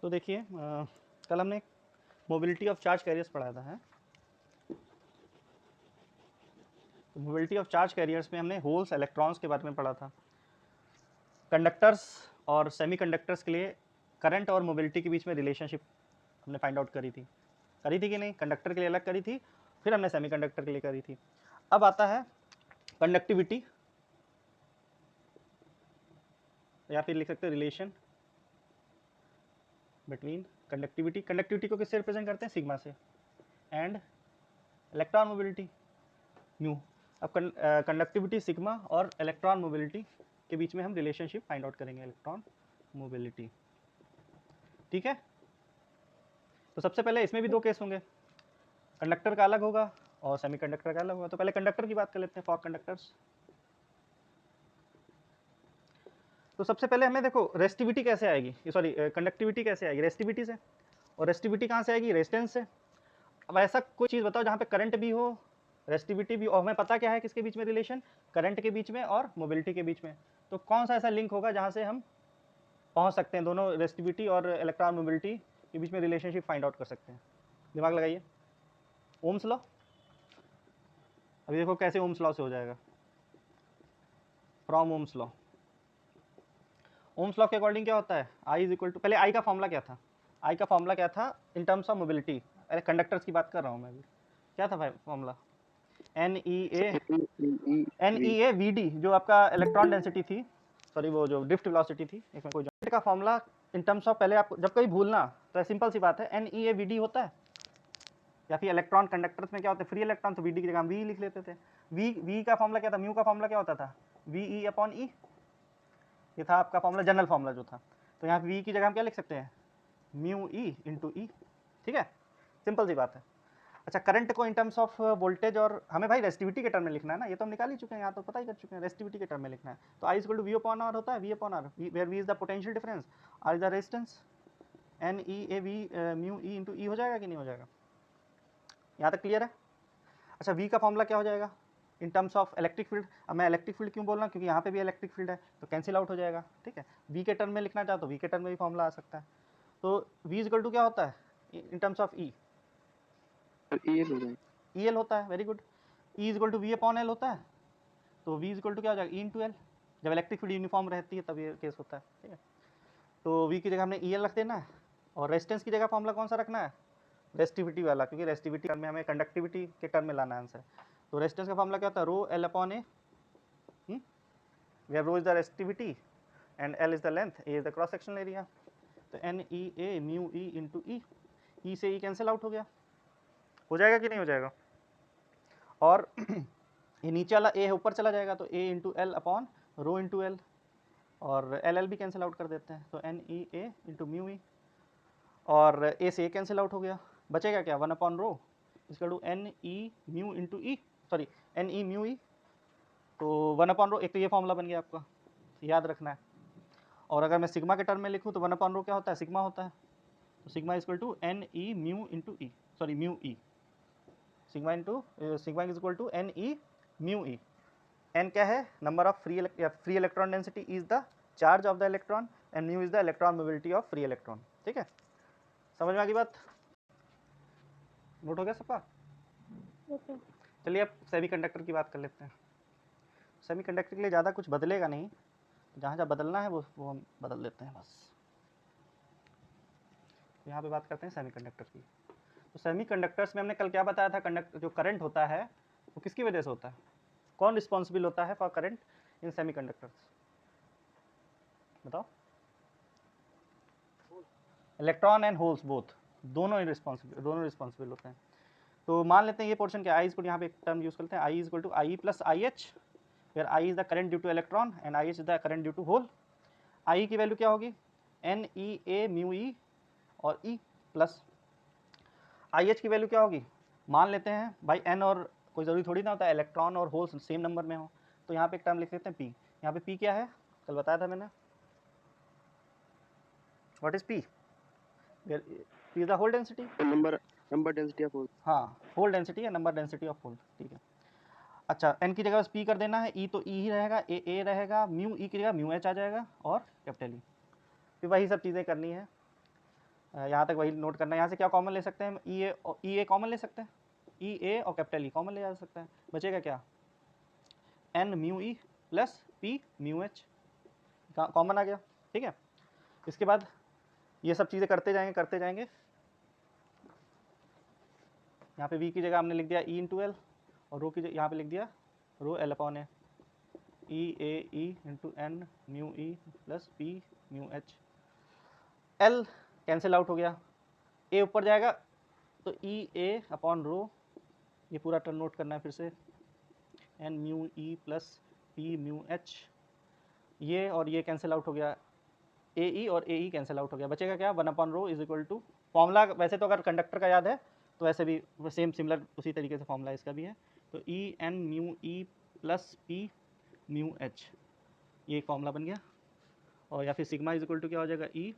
तो देखिए कल हमने मोबिलिटी ऑफ चार्ज कैरियर्स पढ़ा था है। तो मोबिलिटी ऑफ चार्ज कैरियर्स में हमने होल्स इलेक्ट्रॉन्स के बारे में पढ़ा था। कंडक्टर्स और सेमीकंडक्टर्स के लिए करंट और मोबिलिटी के बीच में रिलेशनशिप हमने फाइंड आउट करी थी कि नहीं। कंडक्टर के लिए अलग करी थी, फिर हमने सेमीकंडक्टर के लिए करी थी। अब आता है कंडक्टिविटी, या फिर लिख सकते हैं रिलेशन बिटवीन कंडक्टिविटी को किससे रिप्रेजेंट करते हैं? सिग्मा से। And electron mobility mu. अब कंडक्टिविटी सिग्मा और इलेक्ट्रॉन मोबिलिटी के बीच में हम रिलेशनशिप फाइंड आउट करेंगे, इलेक्ट्रॉन मोबिलिटी। ठीक है, तो सबसे पहले इसमें भी दो केस होंगे, कंडक्टर का अलग होगा और सेमीकंडक्टर का अलग होगा। तो पहले कंडक्टर की बात कर लेते हैं, फॉर कंडक्टर्स। तो सबसे पहले हमें देखो रेसिस्टिविटी कैसे आएगी, सॉरी कंडक्टिविटी कैसे आएगी? रेसिस्टिविटी से। और रेसिस्टिविटी कहाँ से आएगी? रेजिस्टेंस से। अब ऐसा कोई चीज़ बताओ जहाँ पे करंट भी हो, रेसिस्टिविटी भी, और हमें पता क्या है किसके बीच में रिलेशन? करंट के बीच में और मोबिलिटी के बीच में। तो कौन सा ऐसा लिंक होगा जहाँ से हम पहुँच सकते हैं, दोनों रेसिस्टिविटी और इलेक्ट्रॉन मोबिलिटी के बीच में रिलेशनशिप फाइंड आउट कर सकते हैं? दिमाग लगाइए। Ohm's law. अभी देखो कैसे ओम्स लॉ से हो जाएगा, from Ohm's law. Ohm's law के अकॉर्डिंग क्या होता है? आई इज इक्वल टू, पहले आई का फॉर्मूला क्या था? आई का फॉर्मूला क्या था इन टर्म्स ऑफ मोबिलिटी? अरे कंडक्टर्स की बात कर रहा हूँ मैं अभी। क्या था भाई formula? N E A V D, जो आपका इलेक्ट्रॉन डेंसिटी थी, सॉरी वो जो ड्रिफ्ट वेलोसिटी थी, इसमें कोई का फॉर्मूला इन टर्म्स ऑफ, पहले आपको जब कभी भूलना तो सिंपल सी बात है, N E A V D होता है। या फिर इलेक्ट्रॉन कंडक्टर्स में क्या होता है? फ्री इलेक्ट्रॉन, तो वी डी की जगह हम वी लिख लेते थे। वी का फॉर्मूला क्या था? म्यू का फॉर्मूला क्या होता था? वी ई अपॉन ई। ये था आपका फॉर्मूला, जनरल फॉर्मूला जो था। तो यहाँ वी की जगह हम क्या लिख सकते हैं? म्यू ई इंटू ई। ठीक है, सिंपल सी बात है। अच्छा, करंट को इन टर्म्स ऑफ वोल्टेज, और हमें भाई रेसिस्टिविटी के टर्म में लिखना है ना, ये तो हम निकाल ही चुके हैं, यहाँ तो पता ही कर चुके हैं, रेसिस्टिविटी के टर्म में लिखना है। तो I equal to V upon R होता है, V upon R, where V is the potential difference, R is the resistance, N E A V mu E into E हो जाएगा कि नहीं हो जाएगा? यहाँ तक क्लियर है? अच्छा, वी का फॉर्मूला क्या हो जाएगा इन टर्म्स ऑफ इलेक्ट्रिक फील्ड? अब मैं इलेक्ट्रिक फील्ड क्यों बोल रहा हूँ? क्योंकि यहाँ पे भी इलेक्ट्रिक फील्ड है, तो कैंसिल आउट हो जाएगा। ठीक है, वी के टर्म में लिखना चाहो तो वी के टर्म में भी फॉर्मूला आ सकता है। तो वी इक्वल टू क्या होता है in terms of E? E L होता है। Very good. E is equal to V upon L होता है। तो वी इज इक्वल टू क्या हो जाएगा? E into L. जब इलेक्ट्रिक फील्ड यूनिफॉर्म रहती है तब ये केस होता है। ठीक है, तो वी की जगह हमने ई एल रख देना है, और रेजिस्टेंस की जगह फॉर्मूला कौन सा रखना है? रेसिस्टिविटी वाला, क्योंकि रेसिस्टिविटी में हमें कंडक्टिविटी के टर्म में लाना है आंसर। तो रेजिस्टेंस का फॉर्मूला क्या होता है? Rho L upon A, where rho is the resistivity and L is the length, A is the cross sectional area. तो N E A mu E into E, E से E cancel out हो गया। हो जाएगा कि नहीं हो जाएगा? और ये नीचे वाला ए ऊपर चला जाएगा, तो A into L upon rho into L, और एल एल भी कैंसिल आउट कर देते हैं, तो N E A into mu E, और ए से ए कैंसिल आउट हो गया। बचेगा क्या? वन अपॉन रो इसका to N E mu into E, sorry N E mu E, तो वन अपॉन रो। एक तो ये फॉर्मूला बन गया आपका, याद रखना है। और अगर मैं सिग्मा के टर्म में लिखूँ तो वन अपॉन रो क्या होता है? सिग्मा होता है। तो sigma equal to N E mu into E, sorry mu E, sigma is equal to N E mu E. N क्या है? Number of free electron density is the charge of the electron, and mu is the electron mobility of free electron. ठीक है, समझ में आ गई बात? Note हो गया सबका? चलिए अब सेमीकंडक्टर की बात कर लेते हैं। सेमीकंडक्टर के लिए ज़्यादा कुछ बदलेगा नहीं, जहाँ जहाँ बदलना है वो हम बदल देते हैं बस। यहाँ पे बात करते हैं सेमीकंडक्टर की। तो सेमीकंडक्टर्स में हमने कल क्या बताया था? जो करंट होता है वो किसकी वजह से होता है? कौन रिस्पॉन्सिबल होता है फॉर करंट इन सेमीकंडक्टर्स? बताओ। इलेक्ट्रॉन एंड होल्स बोथ, दोनों रिस्पॉन्सिबल होते हैं। तो मान लेते हैं ये पोर्शन क्या, आई इक्वल, यहाँ पे एक टर्म यूज करते हैं, I equal to I plus I H, where I is the current due to electron and I H is the current due to hole. I की वैल्यू क्या होगी? N E A mu E और ई, plus I H की value क्या होगी? मान लेते हैं भाई एन, और कोई ज़रूरी थोड़ी ना होता है इलेक्ट्रॉन और होल्स सेम नंबर में हो, तो यहाँ पे एक टर्म लिख लेते हैं पी। यहाँ पे पी क्या है? कल बताया था मैंने, what is P? P is the hole density, number density of hole. हाँ, होल डेंसिटी या नंबर डेंसिटी ऑफ होल। ठीक है, अच्छा एन की जगह बस पी कर देना है, ई तो ई ही रहेगा, ए रहेगा, म्यू ई की जगह म्यू एच आ जाएगा, और कैपिटल ई। फिर वही सब चीज़ें करनी है। यहाँ तक वही नोट करना है। यहाँ से क्या कॉमन ले सकते हैं, ई ए कॉमन ले सकते हैं, ई ए और कैपिटल ई कॉमन ले जा सकते हैं, बचेगा क्या, N mu E plus P mu H, common आ गया। ठीक है, इसके बाद ये सब चीज़ें करते जाएंगे। यहाँ पे v की जगह हमने लिख दिया e इंटू एल, और रो की जगह यहाँ पे लिख दिया rho L upon A, E A E into N mu E plus P mu H. L cancel out हो गया, ए ऊपर जाएगा तो ई ए अपॉन रो, ये पूरा टर्म नोट करना है फिर से, N mu E plus P mu H, ये और ये कैंसिल आउट हो गया, ए ई और ए ई कैंसिल आउट हो गया, बचेगा क्या, 1 upon rho is equal to, formula वैसे तो अगर कंडक्टर का याद है तो वैसे भी सेम सिमिलर उसी तरीके से फॉर्मूला इसका भी है, तो E N mu E plus P mu H, ये एक फॉर्मूला बन गया। और या फिर सिग्मा इज इक्वल टू क्या हो जाएगा, E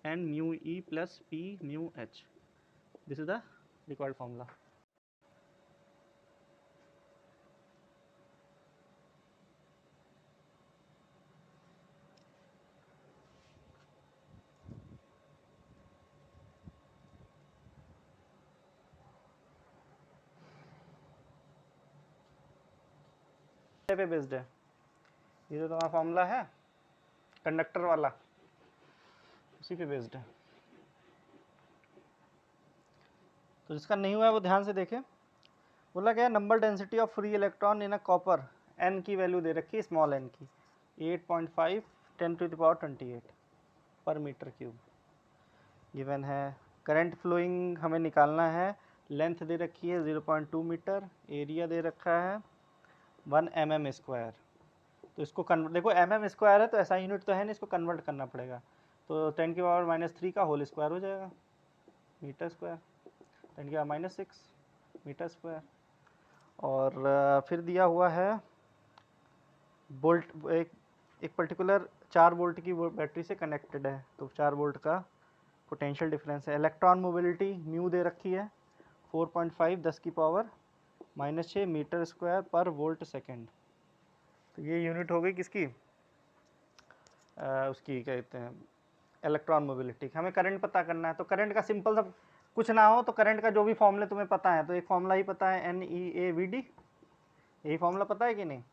N mu E plus P mu H, this is the required formula. पे बेस्ड है ये जो तुम्हारा फॉर्मूला है कंडक्टर वाला, उसी पे बेस्ड है। तो जिसका नहीं हुआ है वो ध्यान से देखें। बोला क्या है, number density of free electron in a copper, N की वैल्यू दे रखी है स्मॉल एन की 8.5 10⁻28 पर मीटर क्यूब गिवन है। करंट फ्लोइंग हमें निकालना है, लेंथ दे रखी है 0.2 मीटर, एरिया दे रखा है 1 mm स्क्वायर। तो इसको कन्वर्ट, देखो mm स्क्वायर है तो ऐसा यूनिट तो है नहीं, इसको कन्वर्ट करना पड़ेगा, तो 10⁻³ का होल स्क्वायर हो जाएगा मीटर स्क्वायर, 10⁻⁻6 मीटर स्क्वायर। और फिर दिया हुआ है वोल्ट, एक पर्टिकुलर 4 वोल्ट की बैटरी से कनेक्टेड है, तो 4 वोल्ट का पोटेंशियल डिफरेंस है। इलेक्ट्रॉन मोबिलिटी म्यू दे रखी है 4.5 10⁻⁻6 मीटर स्क्वायर पर वोल्ट सेकेंड। तो ये यूनिट हो गई किसकी, उसकी क्या कहते हैं, इलेक्ट्रॉन मोबिलिटी। हमें करंट पता करना है, तो करंट का सिंपल सा कुछ ना हो तो करंट का जो भी फॉर्मूले तुम्हें पता है, तो एक फॉर्मूला ही पता है N E A V D, यही फॉर्मूला पता है कि नहीं।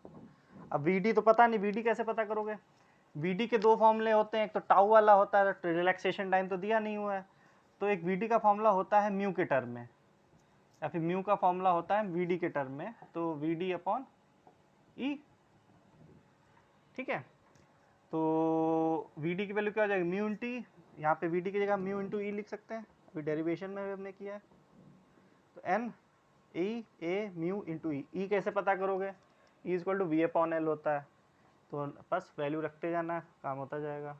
अब वी डी तो पता नहीं, वी डी कैसे पता करोगे, वी डी के 2 फॉर्मूले होते हैं, एक तो टाउ वाला होता है, तो रिलैक्सेशन टाइम तो दिया नहीं हुआ है, तो एक वी डी का फॉर्मूला होता है म्यू के टर्म में, या फिर म्यू का फॉर्मूला होता है वी डी के टर्म में, तो वी डी अपॉन ई। ठीक है, तो वी डी की वैल्यू क्या हो जाएगी, म्यू इंटू ई, यहाँ पे वी डी की जगह म्यू इंटू ई लिख सकते हैं, अभी डेरिवेशन में हमने किया है। तो N E A mu into E कैसे पता करोगे, E equal to V upon L होता है, तो बस वैल्यू रखते जाना, काम होता जाएगा।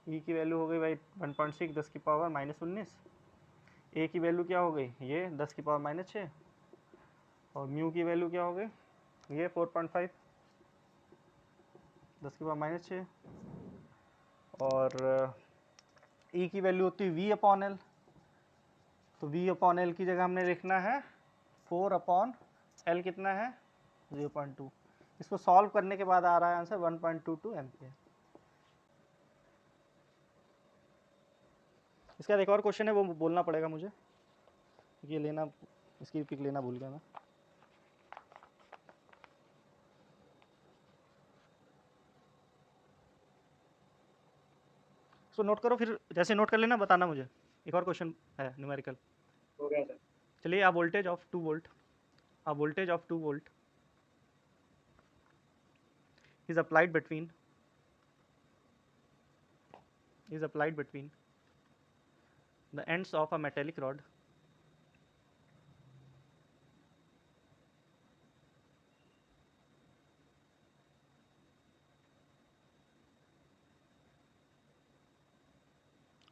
ई की वैल्यू हो गई भाई 1.6 10⁻⁻19, ए की वैल्यू क्या हो गई, ये 10⁻⁻6, और म्यू की वैल्यू क्या हो गई, ये 4.5 10⁻⁻6, और ई की वैल्यू होती है वी अपॉन एल, तो वी अपॉन एल की जगह हमने लिखना है 4 अपॉन एल कितना है 0.2। इसको सॉल्व करने के बाद आ रहा है आंसर 1.22 एम्पियर। इसका एक और क्वेश्चन है, वो बोलना पड़ेगा मुझे, ये लेना, इसकी पिक लेना भूल गया मैं। इसको नोट करो, फिर जैसे नोट कर लेना बताना मुझे। एक और क्वेश्चन है न्यूमेरिकल। हो गया सर। चलिए, आप voltage of 2 volt, a voltage of 2 volt is applied between the ends of a metallic rod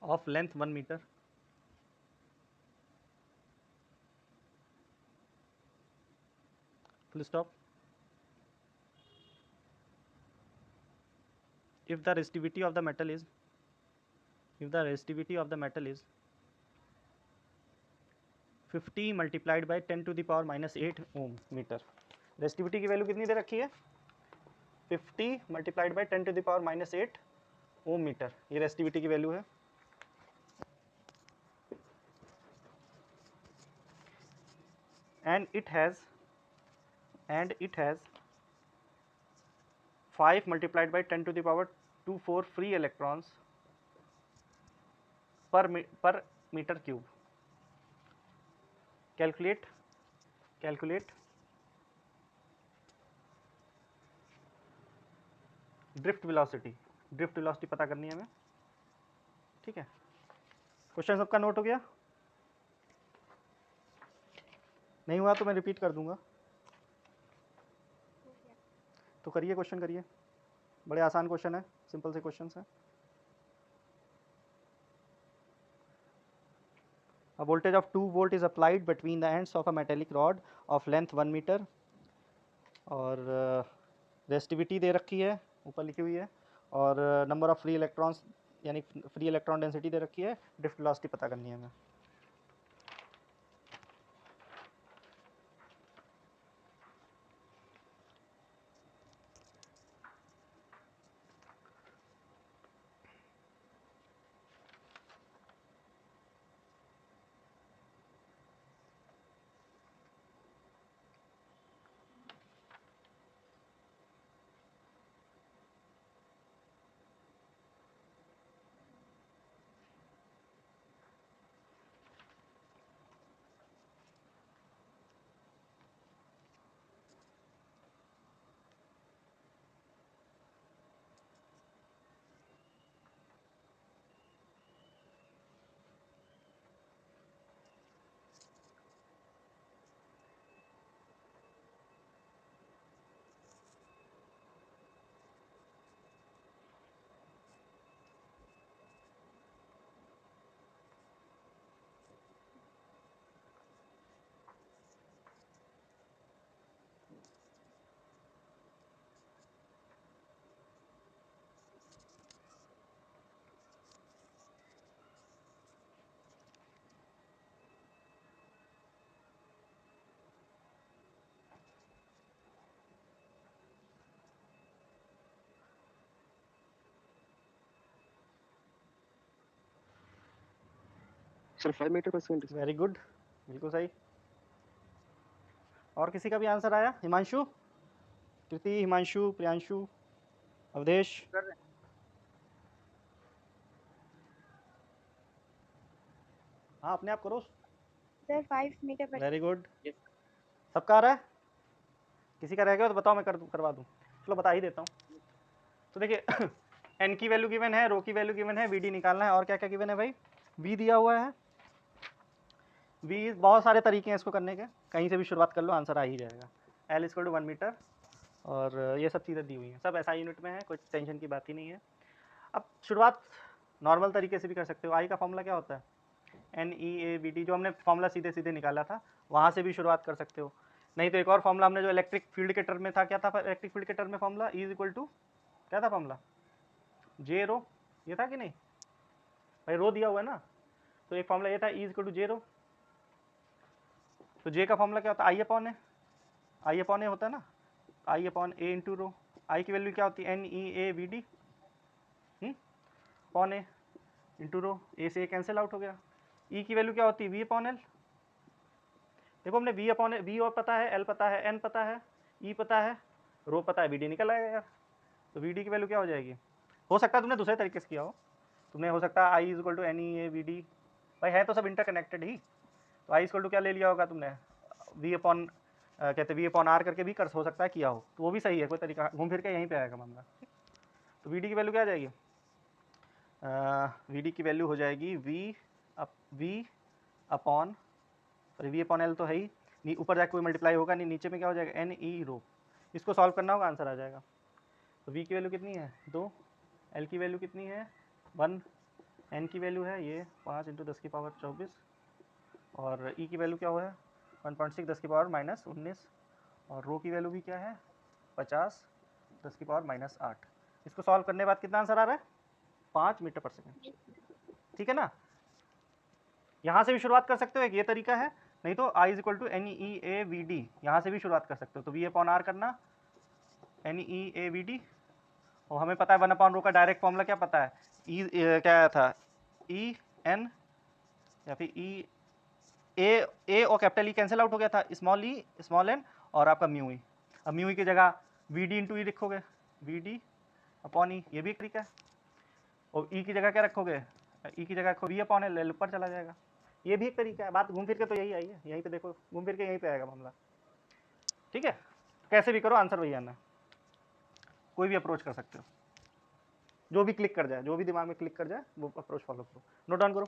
of length 1 meter full stop if the resistivity of the metal is 50 multiplied by 10⁻⁻8 ohm metre. Resistivity की value कितनी दे रखी है, 50 multiplied by 10⁻⁻8 ohm metre, ये resistivity की value है। and it has 5 multiplied by 10 to the power 24 free electrons per meter cube. Calculate drift velocity पता करनी है हमें, ठीक है। क्वेश्चन सबका नोट हो गया? नहीं हुआ तो मैं रिपीट कर दूंगा, तो करिए क्वेश्चन करिए, बड़े आसान क्वेश्चन है, सिंपल से क्वेश्चन है। A voltage of 2 volt is applied between the ends of a metallic rod of length 1 meter और रेसिस्टिविटी दे रखी है, ऊपर लिखी हुई है, और नंबर ऑफ फ्री इलेक्ट्रॉन्स यानी फ्री इलेक्ट्रॉन डेंसिटी दे रखी है, ड्रिफ्ट वेलोसिटी पता करनी है हमें। सर 5 मीटर पर सेकंड। वेरी गुड, बिल्कुल सही। और किसी का भी आंसर आया? हिमांशु, कृति, हिमांशु, प्रियांशु, अवधेश? हाँ अपने आप करो सर 5 मीटर पर। वेरी गुड, सबका आ रहा है? किसी का रह गया तो बताओ, मैं करवा दूँ। चलो बता ही देता हूँ। तो देखिए एन की वैल्यू गिवन है, रो की वैल्यू गिवन है, वी डी निकालना है, और क्या क्या गिवन है भाई? वी दिया हुआ है, वी बहुत सारे तरीके हैं इसको करने के, कहीं से भी शुरुआत कर लो आंसर आ ही जाएगा। एल इक्वल टू 1 मीटर और ये सब चीज़ें दी हुई हैं, सब एसआई यूनिट में है, कोई टेंशन की बात ही नहीं है। अब शुरुआत नॉर्मल तरीके से भी कर सकते हो। आई का फॉर्मूला क्या होता है? N E A V D, जो हमने फॉर्मूला सीधे सीधे निकाला था, वहाँ से भी शुरुआत कर सकते हो। नहीं तो एक और फॉर्मूला हमने जो इलेक्ट्रिक फील्ड के टर्म में था, क्या था इलेक्ट्रिक फील्ड के टर्म में formula? E is equal to क्या था फॉर्मूला? जे रो, ये था कि नहीं भाई? रो दिया हुआ है ना, तो एक फॉर्मूला ये था ई इज इक्वल टू जे रो। तो जे का फॉर्मूला क्या होता है? आई अपॉन ए, आई अपॉन ए होता है ना, आई अपॉन ए इंटू रो। आई की वैल्यू क्या होती है? N E A V D upon A into rho, A से ए कैंसिल आउट हो गया। ई की वैल्यू क्या होती है? V upon L. देखो हमने वी अपॉन वी और पता है, एल पता है, एन पता है, ई पता है, रो पता है, वी डी निकल आएगा यार। तो वी डी की वैल्यू क्या हो जाएगी? हो सकता है तुमने दूसरे तरीके से किया हो, तुमने हो सकता है I is equal to N E A V D, भाई है तो सब इंटरकनेक्टेड ही, तो आई इक्वल टू क्या ले लिया होगा तुमने? वी अपॉन कहते वी अपॉन आर करके भी कर हो सकता है किया हो, तो वो भी सही है, कोई तरीका घूम फिर के यहीं पे आएगा मामला। तो वी डी की वैल्यू क्या आ जाएगी? वी डी की वैल्यू हो जाएगी V upon, V upon L तो है ही, ऊपर जाके कोई मल्टीप्लाई होगा नहीं, नीचे में क्या हो जाएगा? एन ई रो। इसको सॉल्व करना होगा, आंसर आ जाएगा। तो वी की वैल्यू कितनी है? 2, एल की वैल्यू कितनी है? 1, एन की वैल्यू है ये 5 इंटू 10 की पावर 24, और ई की वैल्यू क्या हुआ है? 1.6 10 की पावर माइनस 19, और रो की वैल्यू भी क्या है? 50 10 की पावर माइनस 8। इसको सॉल्व करने के बाद कितना आंसर आ रहा है? 5 मीटर पर सेकेंड, ठीक है ना। यहाँ से भी शुरुआत कर सकते हो, एक ये तरीका है, नहीं तो I is equal to N E A V D, यहाँ से भी शुरुआत कर सकते हो। तो वी अपॉन आर करना, N E A V D, और हमें पता है 1 अपॉन रो का डायरेक्ट फॉर्मूला क्या पता है? ई क्या था? ई एन या फिर ई ए और कैपिटल ई कैंसिल आउट हो गया था, स्मॉल ई स्मॉल एन और आपका म्यू ई। अब म्यू ई की जगह वी डी इंटू ई लिखोगे, वी डी अपॉन ई, ये भी एक तरीका है। और ई की जगह क्या रखोगे, ई की जगह रखो वी अपॉन एल, ऊपर चला जाएगा। ये भी एक तरीका है। बात घूम फिर के तो यही आई है, यहीं पे देखो घूम फिर के यहीं पे आएगा मामला। ठीक है, कैसे भी करो आंसर वही आना है, कोई भी अप्रोच कर सकते हो, जो भी क्लिक कर जाए, जो भी दिमाग में क्लिक कर जाए वो अप्रोच फॉलो करो। नोट डाउन करो।